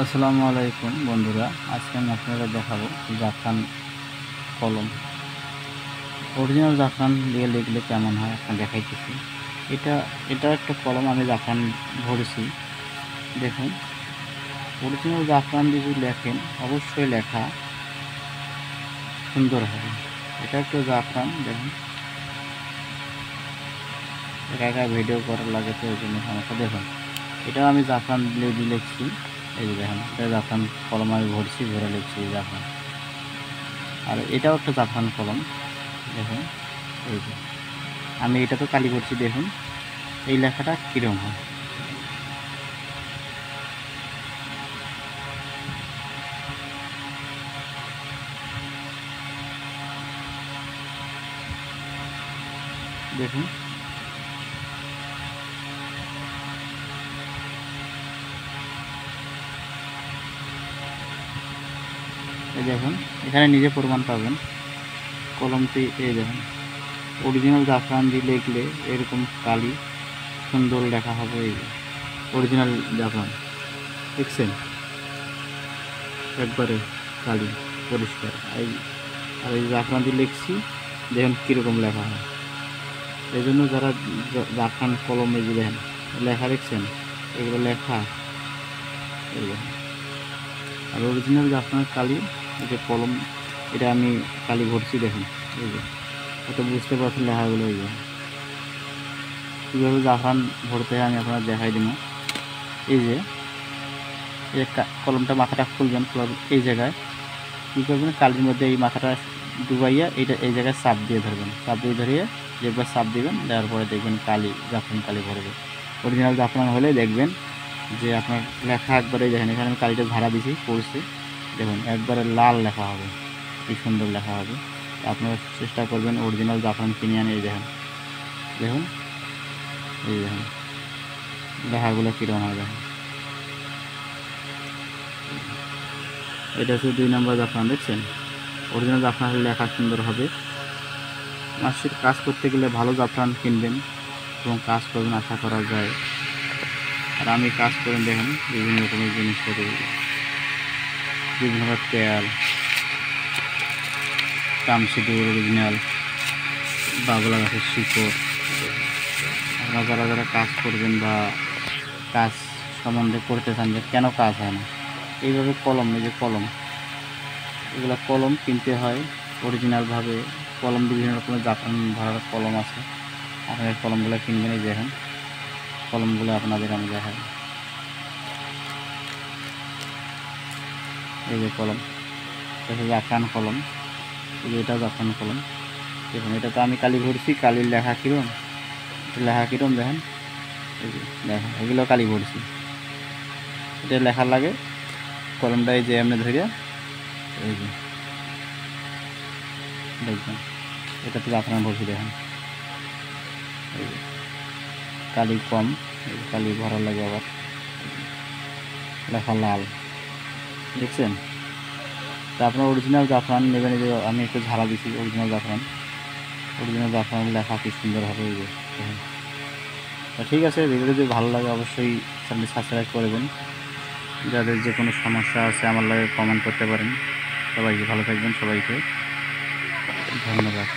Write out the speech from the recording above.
আসসালামু আলাইকুম বন্ধুরা, আজকে আমি আপনাদের দেখাবো জাফরান কলম। অরিজিনাল জাফরান দিয়ে লিখলে কেমন হয় আপনার দেখাইতেছি। এটা একটা কলম, আমি জাফরান ভরেছি। দেখুন, অরিজিনাল জাফরান দিয়ে যদি লেখেন অবশ্যই লেখা সুন্দর হবে। এটা একটা জাফরান, দেখুন একা একা ভিডিও করার লাগে তো ওই জন্য সমস্যা। দেখুন, এটা আমি জাফরান দিয়ে লিখছি। এই যে দেখুন, এটা জাফরান কলম আমি ভরছি, ভরে লিখছি জাফরান। আর এটাও একটা জাফরান কলম, দেখুন এই যে আমি এটা তো কালি করছি। দেখুন এই লেখাটা কীরকম হয়। দেখুন এই দেখুন, এখানে নিজে প্রমাণ পাবেন কলমটি। এই দেখুন, অরিজিনাল জাফরান দিয়ে লিখলে এরকম কালি সুন্দর লেখা হবে। এই অরিজিনাল জাফরান দেখছেন, একবারে কালি পরিষ্কার। আর এই জাফরান দিয়ে লিখছি, দেখুন কীরকম লেখা হয়। এই জন্য যারা জাফরান কলমে যে দেখেন লেখা দেখছেন, এগুলো লেখা এই দেখুন। আর অরিজিনাল জাফরানের কালি, এই যে কলম, এটা আমি কালি ভরছি। দেখুন এই যে এটা বুঝতে পারছেন লেখাগুলো। এই যে কীভাবে জাফরান ভরতে হয় আমি আপনার দেখাই দিব। এই যে কলমটা মাথাটা খুলবেন, এই জায়গায় কী করবেন, কালির মধ্যে এই মাথাটা ডুবাইয়া এইটা এই জায়গায় চাপ দিয়ে ধরবেন। চাপ দিয়ে ধরিয়ে যেবার চাপ দিবেন, দেওয়ার পরে দেখবেন কালি, জাফরান কালি ভরবে। অরিজিনাল জাফরান হলে দেখবেন যে আপনার লেখা একবারে দেখেন, এখানে আমি কালিটা ঝাড়া দিছি, পড়ছি, দেখুন একবারে লাল লেখা হবে, কি সুন্দর লেখা হবে। আপনারা চেষ্টা করবেন অরিজিনাল জাফরান কিনে আনে। এই দেখেন, দেখুন এই দেখুন লেখাগুলো কীরকম হয়। দেখুন এটা হচ্ছে 2 নম্বর জাফরান, দেখছেন। অরিজিনাল জাফরান হলে লেখা সুন্দর হবে। মাসির কাজ করতে গেলে ভালো জাফরান কিনবেন এবং কাজ করবেন, আশা করা যায়। আর আমি কাজ করেন দেখেন বিভিন্ন রকমের জিনিস করে, বিভিন্ন রকমের তেল, কামসিদুর অরিজিনাল, বাবলা গাছের শিকড়। আপনারা যারা কাজ করবেন বা কাজ সম্বন্ধে করতে চান যে কেন কাজ হয় না, এইভাবে কলম, এই যে কলম, এগুলো কলম কিনতে হয় অরিজিনালভাবে। কলম বিভিন্ন রকমের জাফরান ভরার কলম আছে, আপনারা কলমগুলো কিনবেন। এই দেখেন কলমগুলো আপনাদের আমি দেখাই। এই যে কলম, এটা জাফরান কলম, এই যে এটা জাফরান কলম। দেখুন এটা তো আমি কালি ভরছি, কালির লেখা কিরম, লেখা কিরম দেখেন। এই যে দেখেন এগুলো কালি ভরছি, এটা লেখা লাগে। কলমটা এই যে এমনি ধরে, এই যে দেখবেন এটা তো জাফরান ভরছি। দেখেন এই যে কালি কম, কালি ভরা লাগে, আবার লেখা লাল, দেখছেন। তা আপনার অরিজিনাল জাফরান নেবেন। এই যে আমি একটু ঝাড়া দিচ্ছি অরিজিনাল জাফরান, অরিজিনাল জাফরান লেখা কি সুন্দর হবে। এই যে দেখুন। তো ঠিক আছে, ভিডিও যদি ভালো লাগে অবশ্যই চ্যানেলটি সাবস্ক্রাইব করবেন। যাদের যে কোনো সমস্যা আছে আমার লাগে কমেন্ট করতে পারেন। সবাইকে ভালো থাকবেন, সবাইকে ধন্যবাদ।